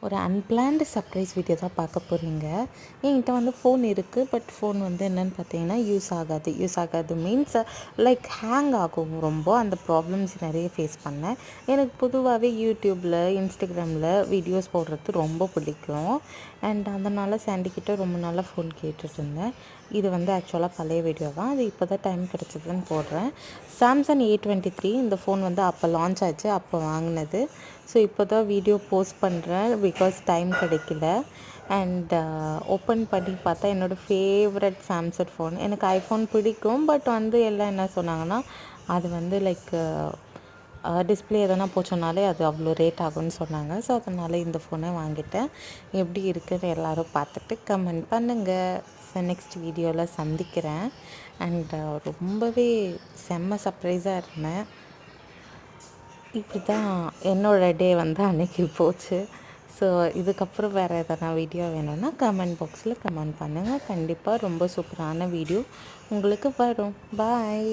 ஒரு unplanned surprise video தான் பார்க்க போகிறீங்க. என்கிட்ட வந்து ஃபோன் இருக்குது. பட் ஃபோன் வந்து என்னென்னு பார்த்தீங்கன்னா யூஸ் ஆகாது மீன்ஸ் லைக் ஹேங் ஆகும் ரொம்ப. அந்த ப்ராப்ளம்ஸ் நிறைய ஃபேஸ் பண்ணேன். எனக்கு பொதுவாகவே யூடியூப்பில் இன்ஸ்டாகிராமில் வீடியோஸ் போடுறது ரொம்ப பிடிக்கும். அண்ட் அதனால் சாண்டிக்கிட்ட ரொம்ப நாளாக ஃபோன் கேட்டுட்டு இருந்தேன். இது வந்து ஆக்சுவலாக பழைய வீடியோ தான். அது இப்போ தான் டைம் கிடச்சதுன்னு போடுறேன். சாம்சங் A23 இந்த ஃபோன் வந்து அப்போ லான்ச் ஆச்சு, அப்போ வாங்கினது. ஸோ இப்போ தான் வீடியோ போஸ்ட் பண்ணுறேன் பிகாஸ் டைம் கிடைக்கல. அண்ட் ஓப்பன் பண்ணி பார்த்தா என்னோடய ஃபேவரட் சாம்சங் ஃபோன். எனக்கு ஐஃபோன் பிடிக்கும். பட் வந்து எல்லாம் என்ன சொன்னாங்கன்னா அது வந்து லைக் டிஸ்பிளே எதனா போச்சோன்னாலே அது அவ்வளோ ரேட் ஆகும்னு சொன்னாங்க. ஸோ அதனால் இந்த ஃபோனை வாங்கிட்டேன். எப்படி இருக்குன்னு எல்லோரும் பார்த்துட்டு கமெண்ட் பண்ணுங்கள். ஸோ நெக்ஸ்ட் வீடியோவில் சந்திக்கிறேன். அண்ட் ரொம்பவே செம்ம சர்ப்ரைஸாக இருந்தேன். இப்படி தான் என்னோடய டே வந்து அன்றைக்கி போச்சு. ஸோ இதுக்கப்புறம் வேறு எதனா வீடியோ வேணும்னா கமெண்ட் பாக்ஸில் கமெண்ட் பண்ணுங்கள். கண்டிப்பாக ரொம்ப சூப்பரான வீடியோ உங்களுக்கு வரும். பாய்.